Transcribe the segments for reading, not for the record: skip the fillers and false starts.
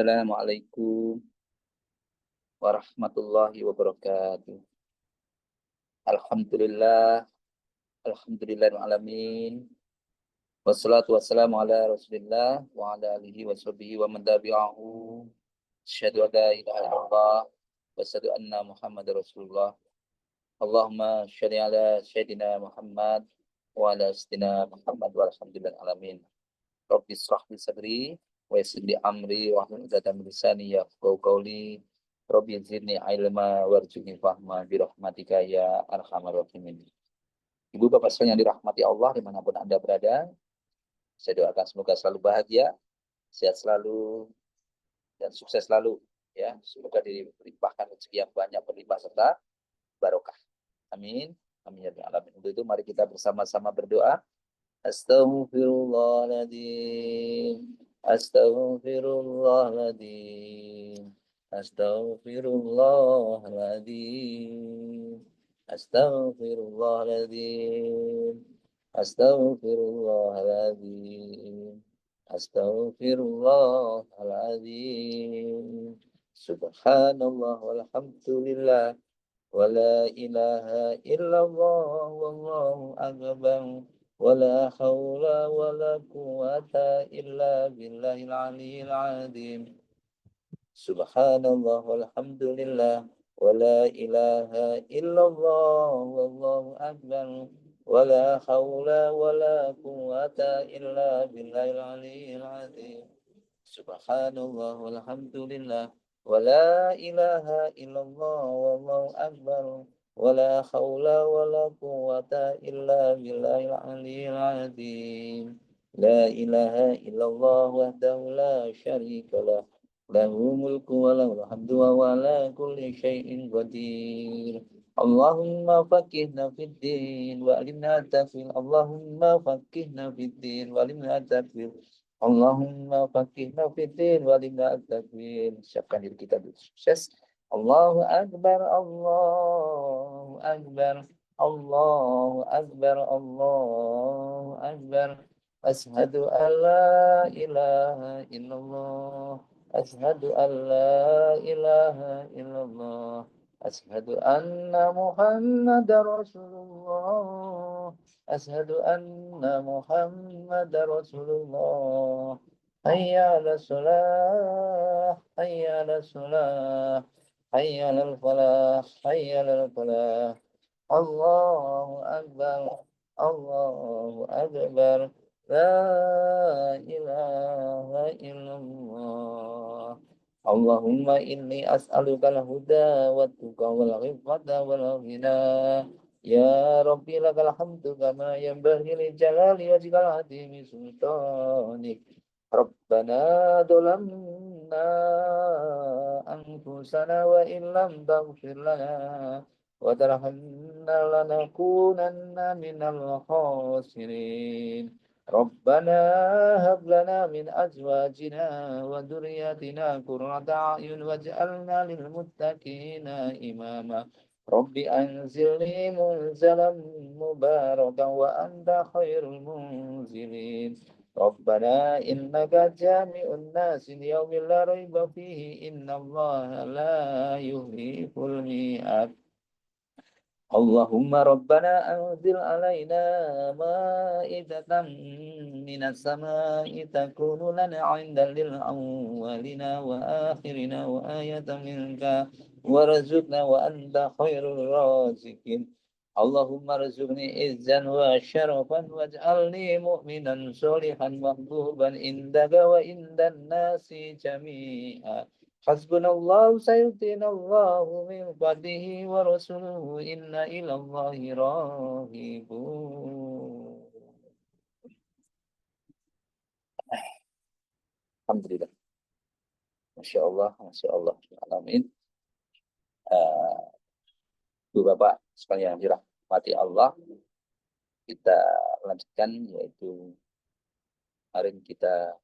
Assalamualaikum warahmatullahi wabarakatuh. Alhamdulillah, alhamdulillahil alamin. Wassalatu wassalamu ala Rasulillah wa ala alihi wa sahbihi wa man tabi'ahu. Asyhadu an la ilaha illallah wa asyhadu anna Muhammadar Rasulullah. Allahumma shalli ala sayyidina Muhammad wa ala sayyidina Muhammad walhamdulillahil alamin. Rabbi shrah li sadri wa yassir li amri wa hlul 'uqdatam min lisani yafqahu qawli. Rabbi zidni ilma warzuqni fahma bi rahmatika ya arhamar rahimin. Ibu bapak sekalian yang dirahmati Allah dimanapun Anda berada, saya doakan semoga selalu bahagia, sehat selalu, dan sukses selalu. Ya, semoga dilimpahkan rezeki yang banyak, berlimpah serta barokah. Amin. Amin ya rabbal alamin. Untuk itu mari kita bersama-sama berdoa. Astaghfirullahaladzim, astaghfirullahaladzim, astaghfirullahaladzim, astaghfirullahaladzim, astaghfirullahaladzim, astaghfirullahaladzim. Subhanallah walhamdulillah wa la ilaha illallah wallahu akbar. ولا حول ولا قوة إلا بالله العلي العظيم سبحان الله والحمد لله ولا إله إلا الله والله أكبر ولا حول ولا قوة إلا بالله العلي العظيم سبحان الله والحمد لله ولا إله إلا الله والله أكبر ولا حول ولا قوة إلا بالله العلي العظيم لا إله إلا الله وحده لا شريك له له الملك وله الحمد وهو على كل شيء قدير اللهم فقهنا في الدين وعلمنا التأويل اللهم فقهنا في الدين وعلمنا التأويل اللهم فقهنا في الدين وعلمنا التأويل. Siapkan diri kita untuk sukses. Allahu Akbar, Allahu Akbar, Allahu Akbar, Allahu Akbar. Ashhadu an la ilaha illallah, ashhadu an la ilaha illallah, ashhadu anna Muhammadar Rasulullah, ashhadu anna Muhammadar Rasulullah. Hayya 'alas shalah, hayya 'alas shalah. حي على الفلاح حي على الفلاح الله أكبر الله أكبر لا إله إلا الله اللهم إني أسألك الهدى والتقى والعفة والغنى يا ربي لك الحمد كما ينبغي لجلال وجهك العظيم سلطانك ربنا ظلمنا أنفسنا وإن لم تغفر لنا وترحمنا لنكونن من الخاسرين ربنا هب لنا من أزواجنا وذرياتنا قرة أعين واجعلنا للمتقين إماما رب أنزلني منزلا مباركا وأنت خير المنزلين ربنا إنك جامع الناس ليوم لا ريب فيه إن الله لا يخلف الميعاد اللهم ربنا أنزل علينا مائدة من السماء تكون لنا عيدا للأولين وآخرين وآية منك وارزقنا وأنت خير الرازقين اللهم ارزقني عزا وشرفا واجعلني مؤمنا صالحا محبوبا عندك وعند الناس جميعا حسبنا الله سيؤتينا الله من فضله ورسوله إنا إلى الله راغبون. Alhamdulillah. Masya Allah, Masya Allah. Alamin. Ibu Bapak sekalian yang dirahmati Allah, kita lanjutkan, yaitu kemarin kita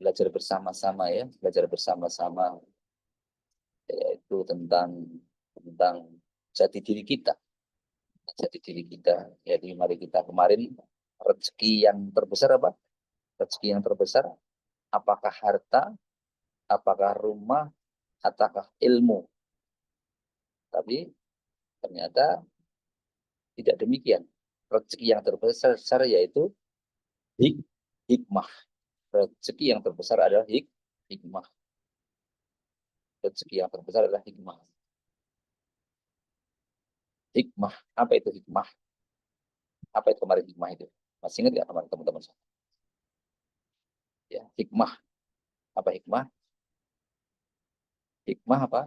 belajar bersama-sama ya, belajar bersama-sama yaitu tentang jati diri kita. Jati diri kita. Jadi mari kita kemarin rezeki yang terbesar apa? Rezeki yang terbesar, apakah harta, apakah rumah, ataukah ilmu? Tapi ternyata tidak demikian. Rezeki yang terbesar yaitu hikmah. Rezeki yang terbesar adalah hikmah. Rezeki yang terbesar adalah hikmah. Hikmah. Apa itu hikmah? Apa itu kemarin hikmah itu? Masih ingat nggak kemarin teman-teman? Ya, hikmah. Apa hikmah? Hikmah apa?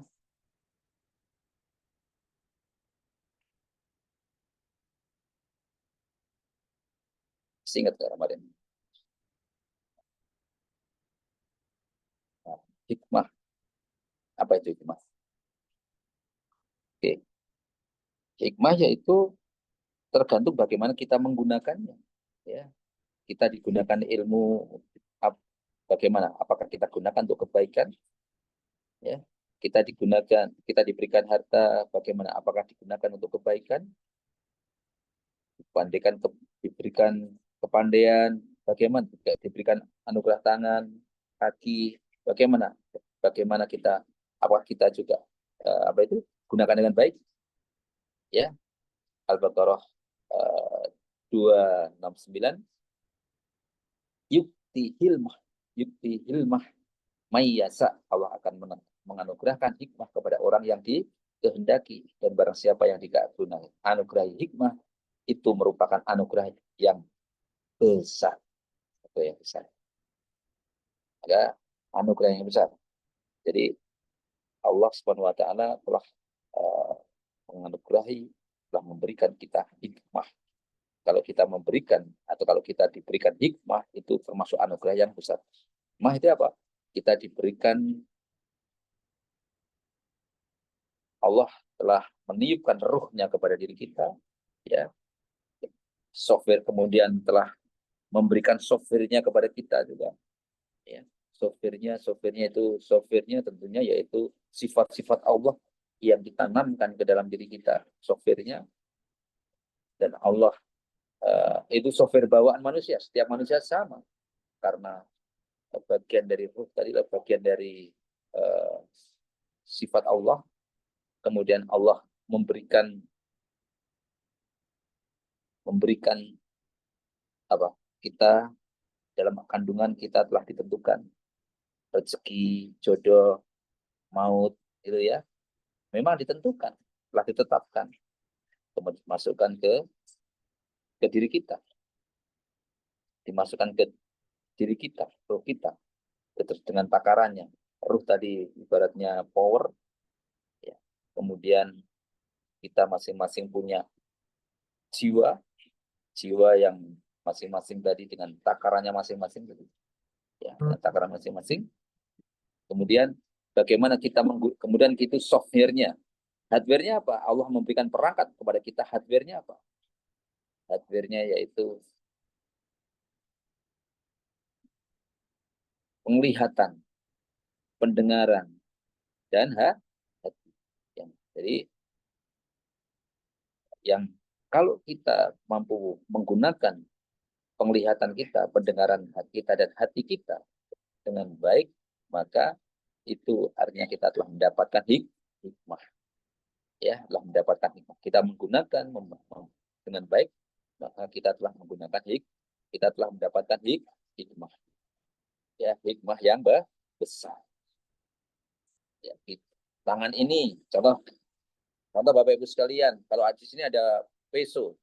Masih ingat nggak kemarin? Nah, hikmah. Apa itu hikmah? Oke. Hikmah yaitu tergantung bagaimana kita menggunakannya. Ya, kita digunakan ilmu bagaimana? Apakah kita gunakan untuk kebaikan? Ya, kita diberikan harta, bagaimana? Apakah digunakan untuk kebaikan? Dibandingkan diberikan kepandaian, bagaimana? Diberikan anugerah tangan, kaki, bagaimana? Bagaimana kita? Apakah kita juga apa itu? Gunakan dengan baik? Ya, Al-Baqarah 269. Yukti hilmah mayyasa. Allah akan menganugerahkan hikmah kepada orang yang dikehendaki, dan barang siapa yang dikagumi anugerah hikmah itu merupakan anugerah yang besar. Itu yang besar. Ada anugerah yang besar. Jadi Allah Subhanahu wa taala telah uh, menganugerahi, telah memberikan kita hikmah. Kalau kita memberikan atau kalau kita diberikan hikmah, itu termasuk anugerah yang besar. Hikmah itu apa? Kita diberikan, Allah telah meniupkan ruhnya kepada diri kita, ya. Software kemudian telah memberikan softwarenya kepada kita juga, ya. Softwarenya tentunya yaitu sifat-sifat Allah yang ditanamkan ke dalam diri kita, softwarenya. Dan Allah itu software bawaan manusia, setiap manusia sama, karena bagian dari ruh tadi, bagian dari uh, sifat Allah. Kemudian Allah memberikan apa, kita dalam kandungan kita telah ditentukan rezeki, jodoh, maut, itu ya, memang ditentukan, telah ditetapkan, dimasukkan ke diri kita, dimasukkan ke diri kita, ruh kita, terus dengan takarannya. Ruh tadi ibaratnya power, ya. Kemudian kita masing-masing punya jiwa, jiwa yang masing-masing tadi dengan takarannya masing-masing, ya, dengan takaran masing-masing. Kemudian bagaimana kita kemudian itu software-nya. Hardware-nya apa? Allah memberikan perangkat kepada kita. Hardware-nya apa? Hardware-nya yaitu penglihatan, pendengaran, dan hati. Jadi yang kalau kita mampu menggunakan penglihatan kita, pendengaran kita, dan hati kita dengan baik, maka itu artinya kita telah mendapatkan hikmah. Ya, telah mendapatkan hikmah. Kita menggunakan dengan baik, maka kita telah menggunakan kita telah mendapatkan hikmah. Ya, hikmah yang besar. Ya, gitu. Tangan ini, contoh Bapak Ibu sekalian, kalau di sini ada peso,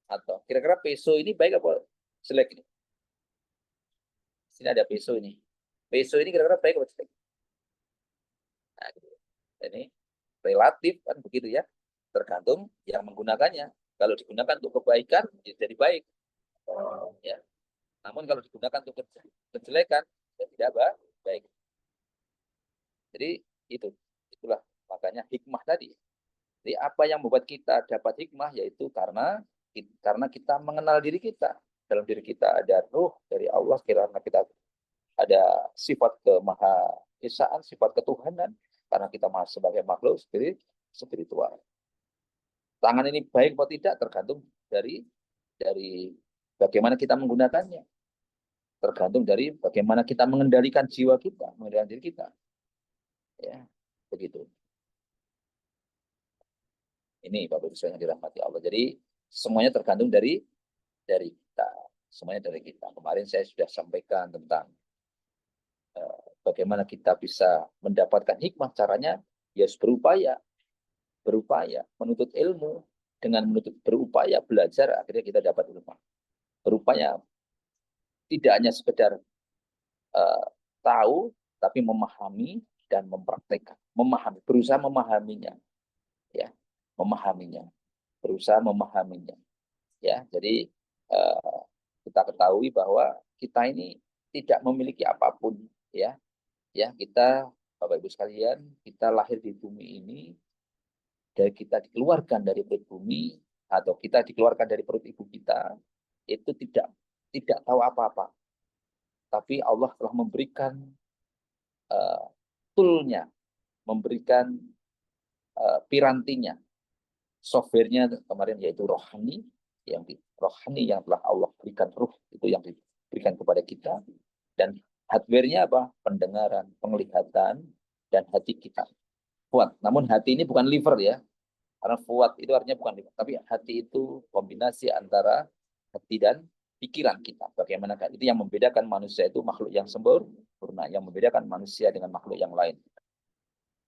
atau kira-kira peso ini baik apa jelek ini? Sini ada peso ini. Peso ini kira-kira baik apa jelek? Nah, gitu. Ini relatif kan begitu ya. Tergantung yang menggunakannya. Kalau digunakan untuk kebaikan, ya jadi baik. Ya. Namun kalau digunakan untuk kejelekan, ya tidak baik. Jadi itulah makanya hikmah tadi. Jadi apa yang membuat kita dapat hikmah, yaitu karena kita mengenal diri kita. Dalam diri kita ada ruh dari Allah, karena kita ada sifat kemahaesaan, sifat ketuhanan, karena kita sebagai makhluk spiritual. Tangan ini baik atau tidak tergantung dari bagaimana kita menggunakannya. tergantung dari bagaimana kita mengendalikan jiwa kita, mengendalikan diri kita. Ya, begitu. Ini Bapak Ibu yang dirahmati Allah. Jadi semuanya tergantung dari kita. Semuanya dari kita. Kemarin saya sudah sampaikan tentang bagaimana kita bisa mendapatkan hikmah. Caranya ya berupaya menuntut ilmu. Dengan berupaya belajar, akhirnya kita dapat ilmu. Berupaya tidak hanya sekedar tahu, tapi memahami dan mempraktekkan. Berusaha memahaminya, ya, berusaha memahaminya, ya. Jadi kita ketahui bahwa kita ini tidak memiliki apapun, ya, kita Bapak Ibu sekalian, kita lahir di bumi ini, dari kita dikeluarkan dari perut bumi atau kita dikeluarkan dari perut ibu kita, itu tidak tahu apa-apa, tapi Allah telah memberikan toolnya, memberikan pirantinya, softwarenya kemarin, yaitu rohani yang telah Allah berikan, ruh itu yang diberikan kepada kita, dan hardware-nya apa? Pendengaran, penglihatan, dan hati kita. Fuad. Namun hati ini bukan liver ya, karena fuad itu artinya bukan liver, tapi hati itu kombinasi antara hati dan pikiran kita. Bagaimana kan? Itu yang membedakan manusia itu makhluk yang sempurna, yang membedakan manusia dengan makhluk yang lain.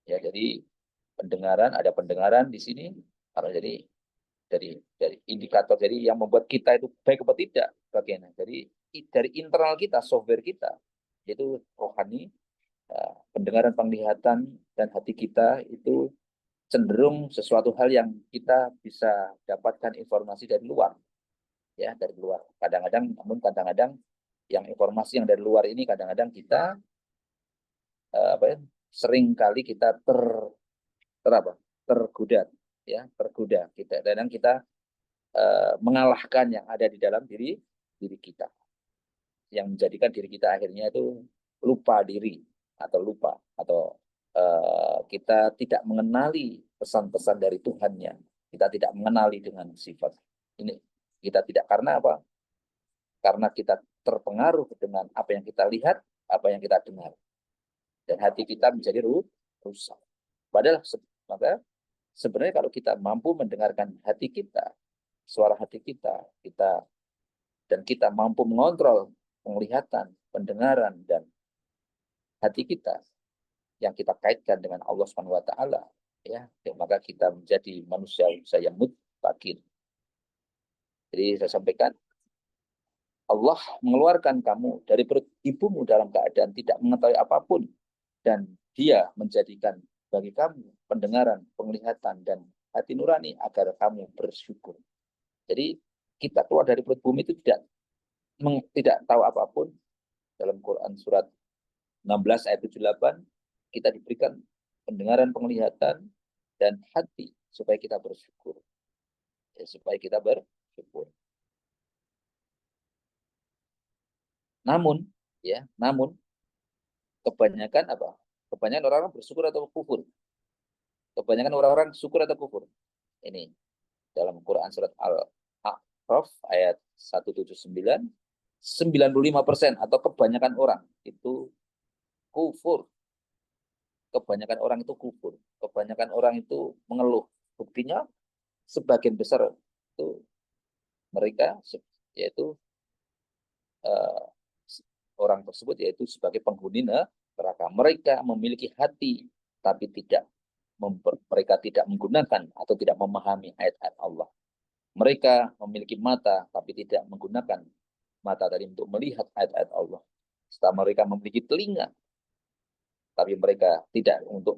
Ya, jadi ada pendengaran di sini, karena jadi dari indikator, jadi yang membuat kita itu baik atau tidak bagaimana. Jadi dari internal kita, software kita, yaitu rohani, pendengaran, penglihatan, dan hati kita itu cenderung sesuatu hal yang kita bisa dapatkan informasi dari luar, ya, dari luar. Namun kadang-kadang yang informasi yang dari luar ini kadang-kadang kita sering kali kita tergoda, ya, tergoda kita, dan kita mengalahkan yang ada di dalam diri kita, yang menjadikan diri kita akhirnya itu lupa diri atau kita tidak mengenali pesan-pesan dari Tuhannya, kita tidak mengenali dengan sifat ini, kita tidak, karena apa? Karena kita terpengaruh dengan apa yang kita lihat, apa yang kita dengar, dan hati kita menjadi rusak. Padahal maka sebenarnya kalau kita mampu mendengarkan hati kita, suara hati kita, dan kita mampu mengontrol penglihatan, pendengaran, dan hati kita yang kita kaitkan dengan Allah Subhanahu wa taala, ya, maka kita menjadi manusia yang muttaqin. Jadi saya sampaikan, Allah mengeluarkan kamu dari perut ibumu dalam keadaan tidak mengetahui apapun, dan Dia menjadikan bagi kamu pendengaran, penglihatan, dan hati nurani agar kamu bersyukur. Jadi kita keluar dari perut bumi itu tidak tahu apapun. Dalam Quran surat 16 ayat 78, kita diberikan pendengaran, penglihatan, dan hati supaya kita bersyukur. Ya, supaya kita bersyukur. Namun kebanyakan apa? Kebanyakan orang-orang bersyukur atau kufur? Kebanyakan orang-orang syukur atau kufur? Ini dalam Quran surat Al-A'raf ayat 179, 95% atau kebanyakan orang itu kufur. Kebanyakan orang itu kufur. Kebanyakan orang itu mengeluh. Buktinya sebagian besar itu mereka, yaitu orang tersebut, yaitu sebagai penghuni neraka. Mereka memiliki hati, tapi mereka tidak menggunakan atau tidak memahami ayat-ayat Allah. Mereka memiliki mata, tapi tidak menggunakan mata tadi untuk melihat ayat-ayat Allah. Setelah mereka memiliki telinga, tapi mereka tidak untuk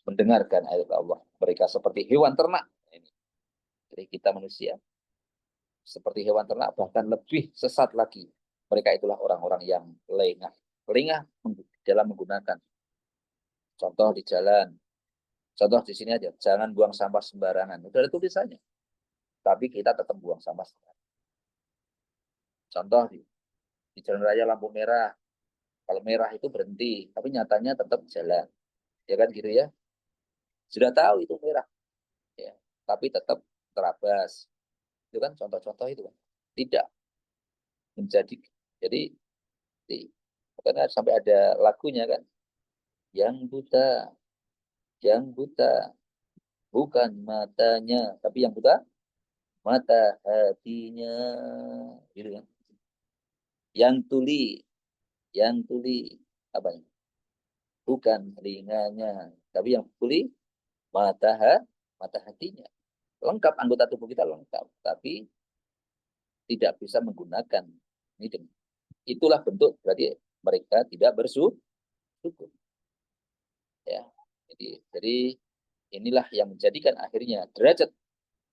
mendengarkan ayat Allah. Mereka seperti hewan ternak. Jadi kita manusia seperti hewan ternak, bahkan lebih sesat lagi. Mereka itulah orang-orang yang lengah dalam menggunakan. Contoh di jalan, contoh di sini aja, jangan buang sampah sembarangan. Udah ada tulisannya, tapi kita tetap buang sampah sembarangan. Contoh di jalan raya lampu merah, kalau merah itu berhenti, tapi nyatanya tetap jalan, ya kan gitu ya. Sudah tahu itu merah, ya, tapi tetap terabas. Itu kan contoh-contoh itu kan tidak menjadi. Jadi Karena sampai ada lagunya kan, yang buta bukan matanya, tapi yang buta mata hatinya, gitu kan. Yang tuli, yang tuli apa ya? Bukan telinganya, tapi yang tuli mata mata hatinya. Lengkap, anggota tubuh kita lengkap, tapi tidak bisa menggunakan ini. Itulah bentuk berarti mereka tidak bersyukur, ya. Jadi inilah yang menjadikan akhirnya derajat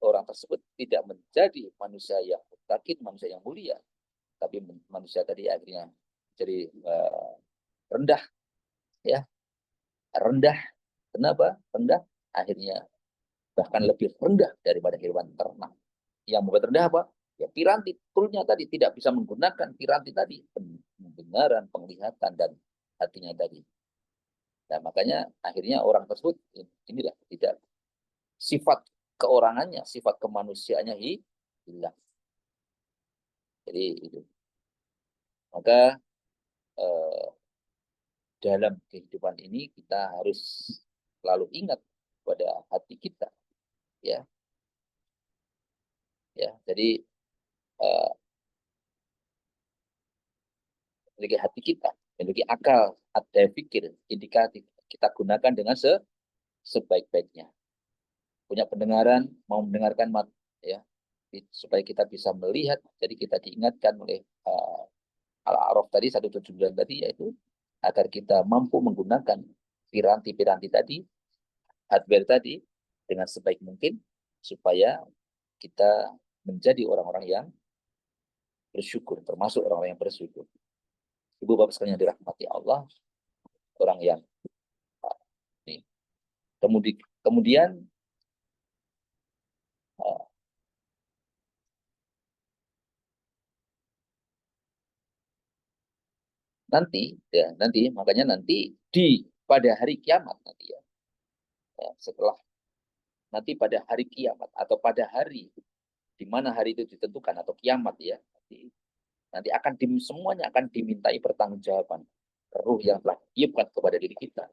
orang tersebut tidak menjadi manusia yang mutakin, manusia yang mulia, tapi manusia tadi akhirnya jadi rendah, ya, rendah. Kenapa rendah? Akhirnya bahkan lebih rendah daripada hewan ternak. Yang membuat rendah apa? Ya piranti, tulnya tadi tidak bisa menggunakan piranti tadi, pendengaran, penglihatan, dan hatinya tadi. Nah, makanya akhirnya orang tersebut inilah tidak, sifat keorangannya, sifat kemanusiaannya hilang. Jadi itu. Maka eh, dalam kehidupan ini kita harus selalu ingat pada hati kita, ya, ya. Jadi eh, memiliki hati kita, memiliki akal, ada pikir, indikatif, kita gunakan dengan sebaik-baiknya. Punya pendengaran, mau mendengarkan ya, supaya kita bisa melihat. Jadi kita diingatkan oleh Al-A'raf tadi 179 tadi, yaitu agar kita mampu menggunakan piranti-piranti tadi, hardware tadi dengan sebaik mungkin, supaya kita menjadi orang-orang yang bersyukur, termasuk orang-orang yang bersyukur. Ibu bapak sekalian dirahmati Allah, orang yang ini. Kemudian nanti makanya nanti pada hari kiamat nanti, ya, setelah nanti pada hari kiamat atau pada hari di mana hari itu ditentukan atau kiamat, ya, nanti akan semuanya akan dimintai pertanggungjawaban ruh yang telah ditiupkan kepada diri kita,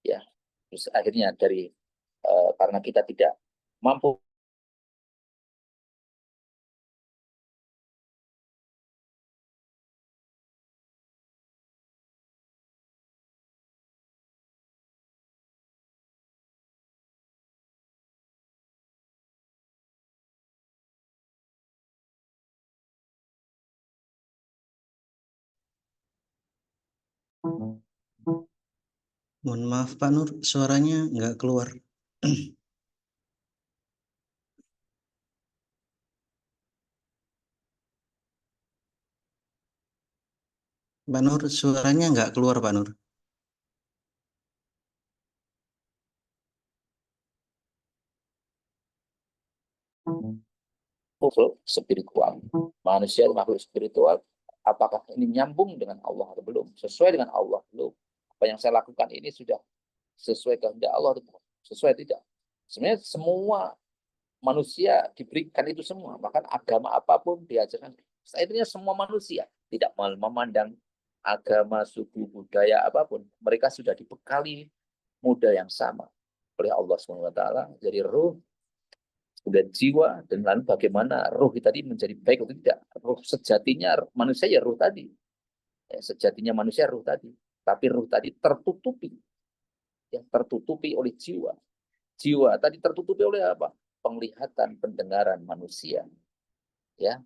ya. Terus akhirnya karena kita tidak mampu Mohon maaf Pak Nur, suaranya nggak keluar. Pak Nur, suaranya nggak keluar Pak Nur. spiritual. Manusia makhluk spiritual. Apakah ini nyambung dengan Allah atau belum? Sesuai dengan Allah belum? Apa yang saya lakukan ini sudah sesuai kehendak Allah atau belum? Sesuai tidak? Sebenarnya semua manusia diberikan itu semua. Bahkan agama apapun diajarkan. Akhirnya semua manusia tidak memandang agama, suku, budaya apapun. Mereka sudah dibekali modal yang sama oleh Allah SWT. Jadi ruh dan jiwa, dan lalu bagaimana ruh tadi menjadi baik atau tidak. Ruh sejatinya manusia ya ruh tadi, ya, sejatinya manusia ruh tadi, tapi ruh tadi tertutupi, ya, tertutupi oleh jiwa. Jiwa tadi tertutupi oleh apa? Penglihatan, pendengaran manusia, ya,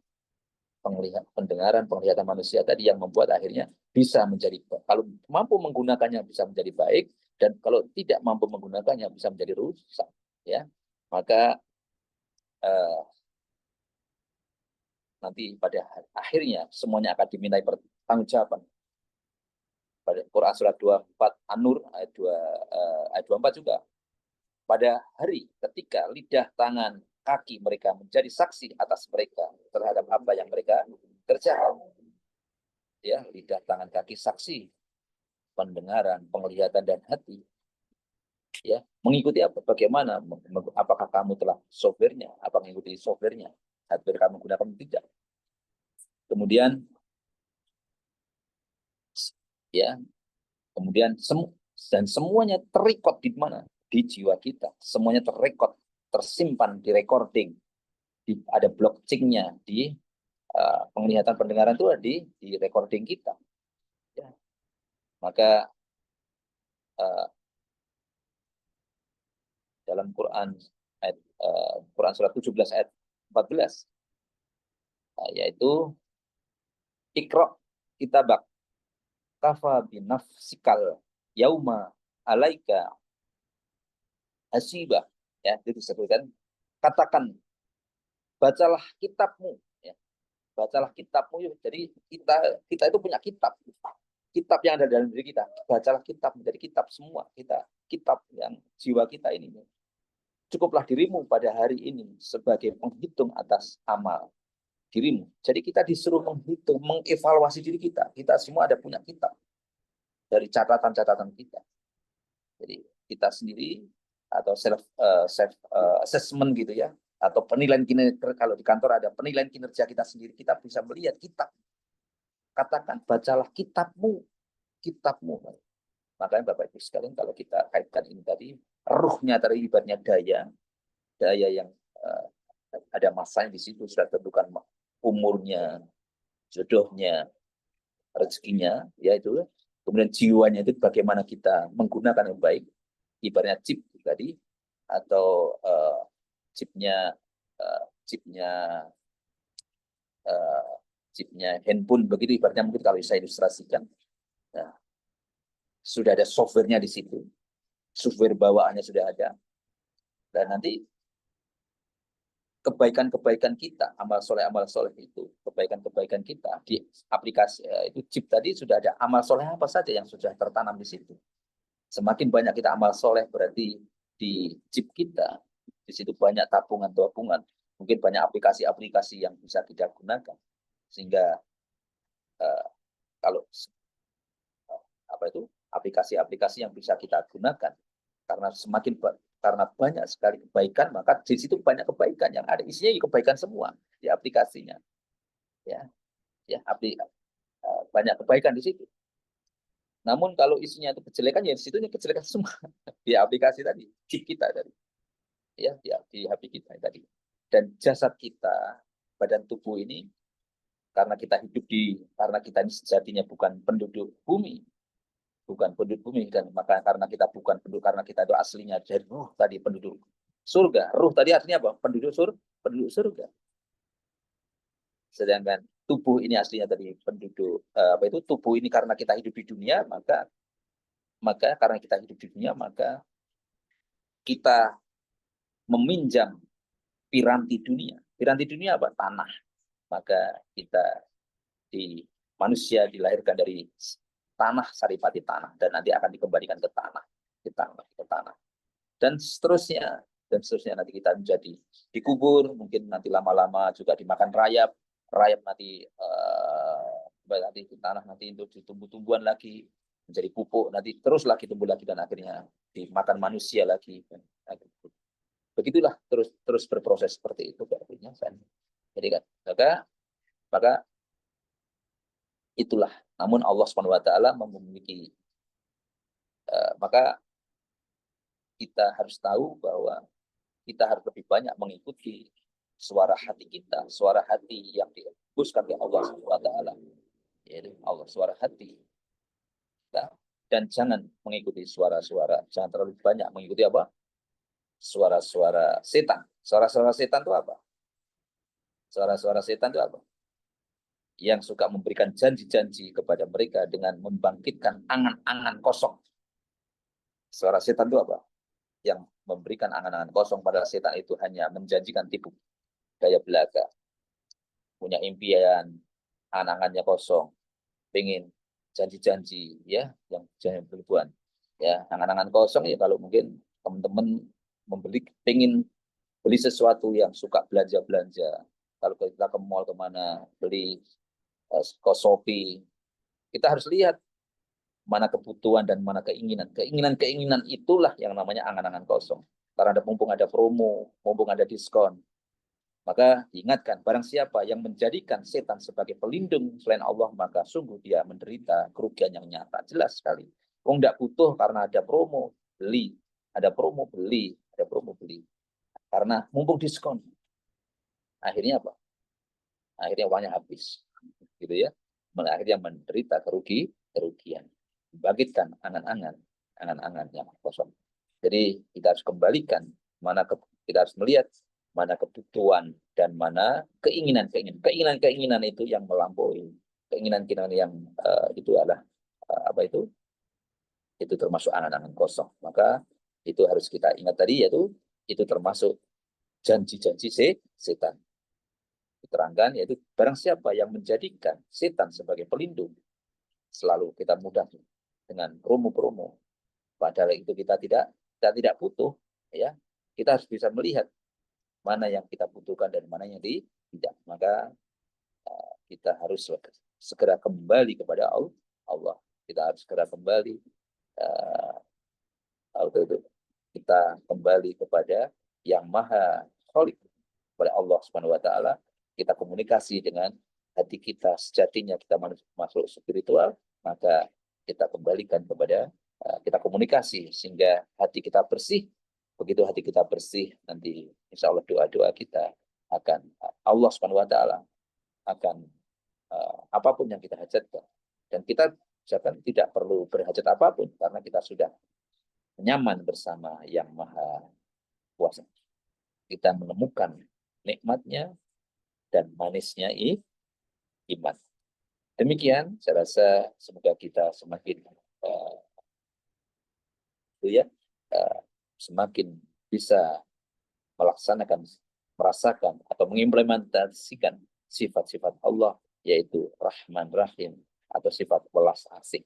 pendengaran, penglihatan manusia tadi yang membuat akhirnya bisa menjadi, kalau mampu menggunakannya bisa menjadi baik, dan kalau tidak mampu menggunakannya bisa menjadi rusak, ya. Maka nanti pada akhirnya semuanya akan dimintai pertanggungjawaban. Pada Quran surat 24 An-Nur ayat 24 juga. Pada hari ketika lidah, tangan, kaki mereka menjadi saksi atas mereka terhadap apa yang mereka kerjakan. Ya, lidah, tangan, kaki saksi, pendengaran, penglihatan, dan hati. Ya, mengikuti apa? Bagaimana? Apakah kamu telah softwarenya? Apa mengikuti softwarenya? Hardware kamu gunakan tidak? Kemudian Ya, kemudian dan semuanya terrekod di mana? Di jiwa kita. Semuanya terrekod, tersimpan di recording. Ada blockchain-nya di penglihatan pendengaran itu di recording kita. Ya. Maka dalam Quran ayat, Quran surat 17 ayat 14 yaitu Iqra kitabak kafa binafsikal yauma alaika hasiba, ya itu disebutkan, katakan bacalah kitabmu, ya bacalah kitabmu. Jadi kita itu punya kitab yang ada dalam diri kita. Bacalah kitab, menjadi kitab semua kita, kitab yang jiwa kita ini. Cukuplah dirimu pada hari ini sebagai penghitung atas amal dirimu. Jadi kita disuruh menghitung, mengevaluasi diri kita. Kita semua ada punya kitab dari catatan-catatan kita. Jadi kita sendiri atau self assessment gitu ya, atau penilaian kinerja. Kalau di kantor ada penilaian kinerja kita sendiri, kita bisa melihat kitab. Katakan bacalah kitabmu. Makanya Bapak Ibu sekalian, kalau kita kaitkan ini tadi, ruhnya dari ibaratnya daya yang ada masanya di situ, sudah tentukan umurnya, jodohnya, rezekinya, yaitu kemudian jiwanya itu bagaimana kita menggunakan yang baik, ibaratnya chip tadi, atau chipnya handphone begitu ibaratnya, mungkin kalau saya ilustrasikan. Nah, sudah ada softwarenya di situ, software bawaannya sudah ada, dan nanti kebaikan-kebaikan kita, amal soleh itu, kebaikan-kebaikan kita di aplikasi itu chip tadi sudah ada amal soleh apa saja yang sudah tertanam di situ. Semakin banyak kita amal soleh, berarti di chip kita di situ banyak tabungan, mungkin banyak aplikasi-aplikasi yang bisa kita gunakan, sehingga kalau apa itu aplikasi-aplikasi yang bisa kita gunakan, karena banyak sekali kebaikan, maka di situ banyak kebaikan yang ada, isinya kebaikan semua di aplikasinya, ya banyak kebaikan di situ. Namun kalau isinya itu kejelekan, ya di situ kejelekan semua di aplikasi tadi, chip kita tadi, ya di HP kita tadi. Dan jasad kita, badan tubuh ini, karena kita ini sejatinya bukan penduduk bumi, dan maka karena kita bukan penduduk, karena kita itu aslinya dari ruh tadi, penduduk surga. Ruh tadi artinya apa? Penduduk surga. Sedangkan tubuh ini aslinya tadi penduduk tubuh ini, karena kita hidup di dunia, maka karena kita hidup di dunia, maka kita meminjam piranti dunia. Piranti dunia apa? Tanah. Maka kita manusia dilahirkan dari tanah, saripati tanah, dan nanti akan dikembalikan ke tanah, dan seterusnya nanti kita menjadi dikubur, mungkin nanti lama-lama juga dimakan rayap nanti di tanah, nanti untuk tumbuh-tumbuhan lagi, menjadi pupuk, nanti terus lagi tumbuh lagi, dan akhirnya dimakan manusia lagi. Begitulah terus berproses seperti itu artinya. Jadi kan maka itulah. Namun Allah Subhanahu wa taala memiliki maka kita harus tahu bahwa kita harus lebih banyak mengikuti suara hati kita, suara hati yang dihembuskan oleh Allah Subhanahu wa taala, yaitu Allah, suara hati. Dan jangan mengikuti suara-suara, jangan terlalu banyak mengikuti apa? Suara-suara setan. Suara-suara setan itu apa? Suara-suara setan itu apa? Yang suka memberikan janji-janji kepada mereka dengan membangkitkan angan-angan kosong. Suara setan itu apa? Yang memberikan angan-angan kosong pada setan itu hanya menjanjikan tipu daya belaka, punya impian, angan-angannya kosong, pengen janji-janji, ya, yang jangan berlebihan, ya, angan-angan kosong. Ya kalau mungkin teman-teman pengen beli sesuatu, yang suka belanja, kalau kita ke mall kemana, beli ke Shopee, kita harus lihat mana kebutuhan dan mana keinginan itulah yang namanya angan-angan kosong. Karena mumpung ada promo, mumpung ada diskon, Maka diingatkan, barang siapa yang menjadikan setan sebagai pelindung selain Allah, maka sungguh dia menderita kerugian yang nyata. Jelas sekali. Wong tidak butuh karena ada promo, beli. Ada promo, beli. Ada promo, beli. Karena mumpung diskon. Akhirnya apa? Akhirnya uangnya habis. Gitu ya. Akhirnya menderita kerugian. Bangkitkan angan-angan yang kosong. Jadi kita harus kembalikan kita harus melihat mana kebutuhan dan mana keinginan itu yang melampaui keinginan yang itu adalah apa itu termasuk angan-angan kosong. Maka itu harus kita ingat tadi, yaitu itu termasuk janji-janji setan. Diterangkan, yaitu barang siapa yang menjadikan setan sebagai pelindung, selalu kita mudah dengan promo-promo, padahal itu kita tidak butuh, ya. Kita harus bisa melihat mana yang kita butuhkan dan mana yang tidak. Maka kita harus segera kembali kepada Allah. Kita harus segera kembali kita kembali kepada yang maha khalik, kepada Allah Subhanahu wa taala. Kita komunikasi dengan hati kita, sejatinya kita masuk spiritual, maka kita kembalikan kepada kita komunikasi sehingga hati kita bersih. Begitu hati kita bersih, nanti insya Allah doa-doa kita akan Allah Subhanahu wa taala akan apapun yang kita hajatkan, dan kita misalkan tidak perlu berhajat apapun karena kita sudah nyaman bersama yang maha kuasa. Kita menemukan nikmatnya dan manisnya iman. Demikian, saya rasa semoga kita semakin semakin bisa merasakan atau mengimplementasikan sifat-sifat Allah, yaitu Rahman Rahim, atau sifat welas asih,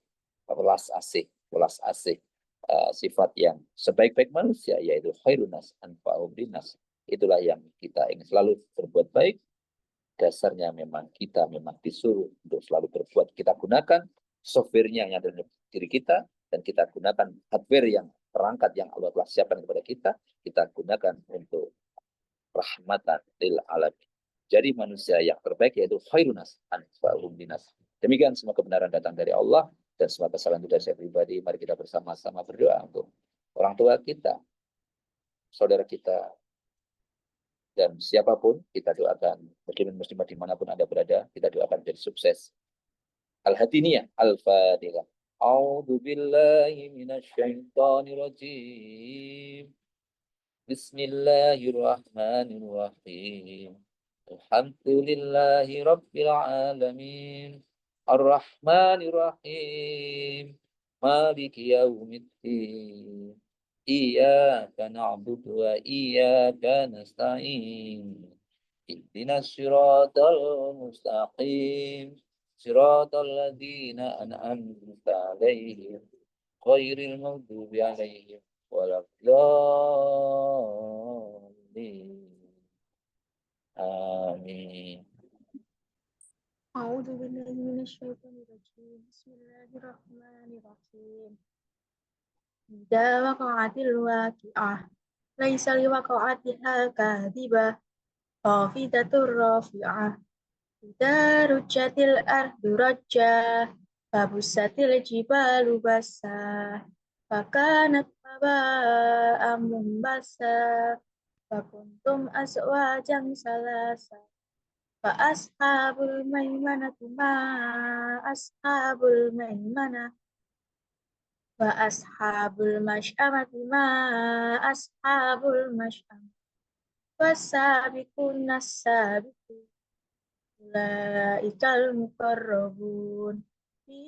sifat yang sebaik-baik manusia, yaitu khairunas anfa'um linnas. Itulah yang kita ingin selalu berbuat baik. Dasarnya memang disuruh untuk selalu berbuat. Kita gunakan software-nya yang ada di diri kita, dan kita gunakan hardware yang perangkat yang Allah telah siapkan kepada kita. Kita gunakan untuk rahmatan lil alamin. Jadi manusia yang terbaik yaitu khairunas anfa'um linnas. Demikian, semua kebenaran datang dari Allah dan semua kesalahan itu dari saya pribadi. Mari kita bersama-sama berdoa untuk orang tua kita, saudara kita, dan siapapun. Kita doakan muslimin muslimat dimanapun Anda berada, kita doakan jadi sukses. Al-Hatiniyah, Al-Fatihah. A'udzu billahi minasyaitonir rajim. Bismillahirrahmanirrahim. Alhamdulillahi rabbil alamin. Ar-Rahmanir Rahim. Maliki yaumiddin. Iyyaka na'budu wa iyyaka nasta'in. Ihdinas siratal mustaqim. Siratal ladzina an'amta 'alaihim ghairil maghdubi 'alaihim waladdallin. Amin. A'udzu billahi minasyaitonir rajim. Bismillahirrahmanirrahim. Idza waqa'atil waqi'ah, laisa liwaqa'atiha kadhibah, khafidatur rafi'ah. Idza rujjatil ardu rajja, fabussatil jibalu bassa, fakanat haba'an mumbassa, fakuntum azwajan salasa. Ashabul maimanati ma ashabul maimanah wa ashabul masy'amati ma ashabul masy'amah wasabiqun as-sabiqun ulaikal muqarrabun fi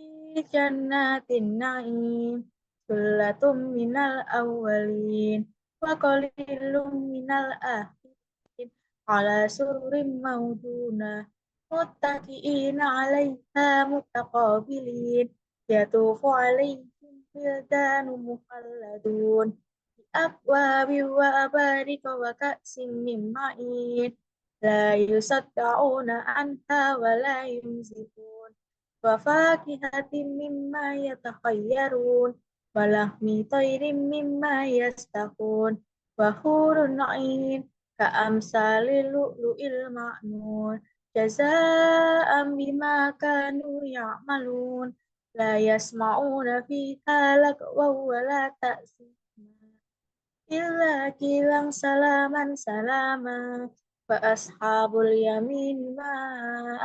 jannatin na'im sullatum minal awwalin wa qalilum minal akhirin ala sururin maudunah muttaqi'ina 'alaiha mutaqabilin yatufu 'alaihim wildanun mukhalladun bi aqwabi wa abarika wa ka'sin min ma'in la yusaddauna anha wa la yunzifun wa fakihatin mimma yatakhayyarun wa lahmi tayrin mimma yastaqun wa hurun 'ain ka'amsalil lu'lu'il ma'nun jazaa'an bima kanu ya'malun la yasma'una fiha lagwan wa la ta'sima illa kilang salaman salama fa ashabul yamin ma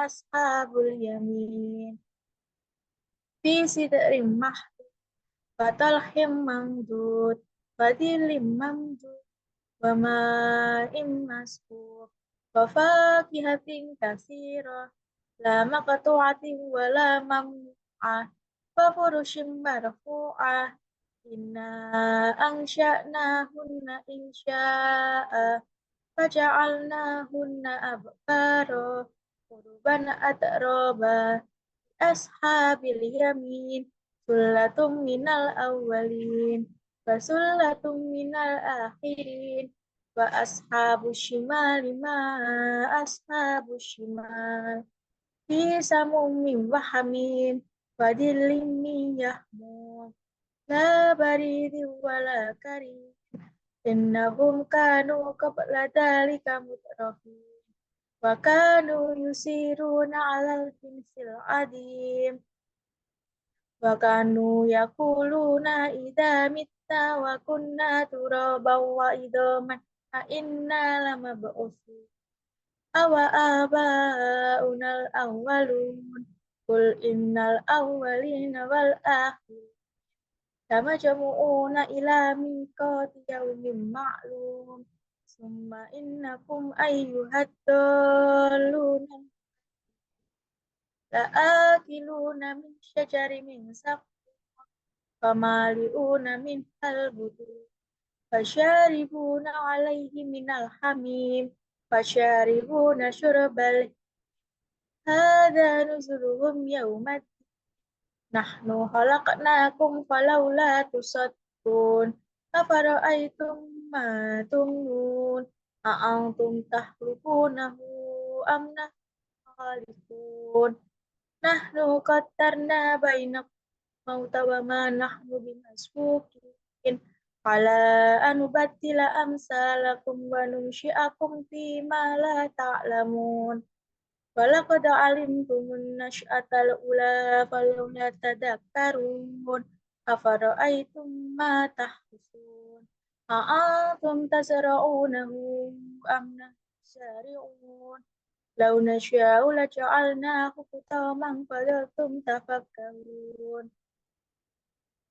ashabul yamin fi sidrin mahfud wa talhim mamdud wa dhillim mamdud wa ma'im maskur wa fakihatin katsirah la maqtu'atin wa la mamnu'ah wa furushim marfu'ah inna ansha'nahunna insya'a faja'alnahunna abkara urban atraba ashabil yamin sullatum minal awwalin wa sullatum minal akhirin wa ashabus shimali ma ashabus shimal fi samum wa hamim wa dhillin min yahmum la baridin wa la karim innahum kanu qabla dhalika mutrafin wa kanu yusiruna 'alal hinsil 'adim wa kanu yaquluna idza mitta wa kunna turaban wa idhaman a inna lamab'utsun awa aba'unal awwalun qul innal awwalina wal akhirin jama'una ila miqati yaumin ma'lum summa innakum ayyuhad dalluna la'akiluna min syajari min saqum famali'una min halbutun fasharibuna alaihi minal hamim fasharibuna syurbal hadha nuzuluhum yawmad nahnu khalaqnakum falawla tusaddun afara'aytum ma tumnun a'antum tahlukunahu am nahnu khaliqun nahnu qattarna bainakum mauta wa ma nahnu bimasbuqin ala anubattila amsalakum wa nunsyi'akum fi ma la ta'lamun walaqad alimtumun nasy'atal ula falawla tadakkarun afara'aytum ma tahrusun a'antum tasra'unahu am nahnu zari'un law nasya'u laja'alnahu hutaman fadhaltum tafakkarun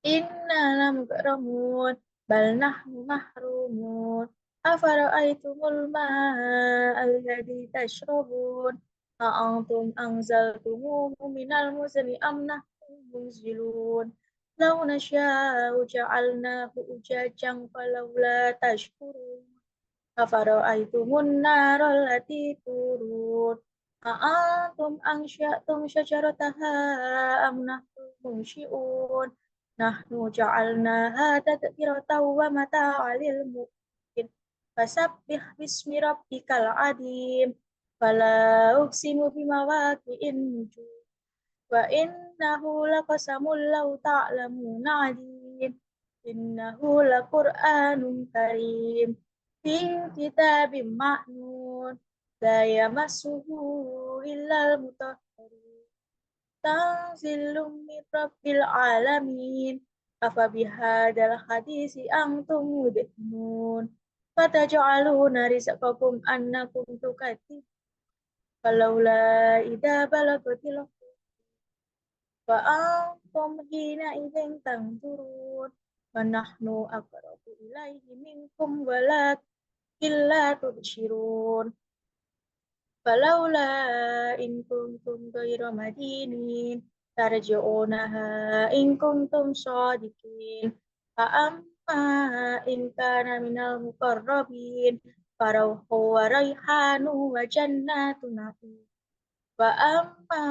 inna lamughramun bal nahnu mahrumun afara'aytumul ma'a alladhi tashrabun a'antum anzaltumuhu minal muzni am nahnu munzilun law nasya'u ja'alnahu ujajan falawla tashkurun afara'aytumun naral lati turun a'antum ansya'tum syajarataha am nahnu munsyi'un nahnu ja'alnaha tadhkiratan wa mata'an lil muqwin fasabbih bismi rabbikal azim fala uqsimu bimawaqi'in nujum wa innahu laqasamul law ta'lamuna 'azim innahu laqur'anun karim fi kitabim maknun la yamassuhu illal mutahharun tanzilum min rabbil alamin afa bihadzal hadisi antum mudhinun fataj'aluna rizqakum annakum tukadzibun falawla idza balagatil wa antum hina idzin tanzurun wa nahnu aqrabu ilaihi minkum walakin la tubsirun falawla in kuntum ghayra madinin tarji'unaha in kuntum shadiqin fa amma in kana minal muqarrabin farauhu wa raihanu wa jannatu na'im wa amma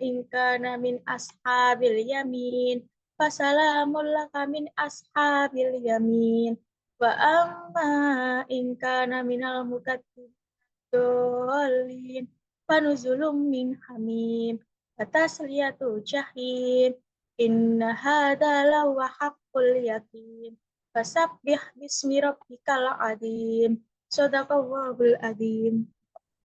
in kana min ashabil yamin fasalamun laka min ashabil yamin wa amma in kana minal mukatsibin dolin fanuzulum min hamim fatasliyatu jahim inna hadza lawa haqqul yakin fasabbih bismi rabbikal azim Sadaqallahul adzim.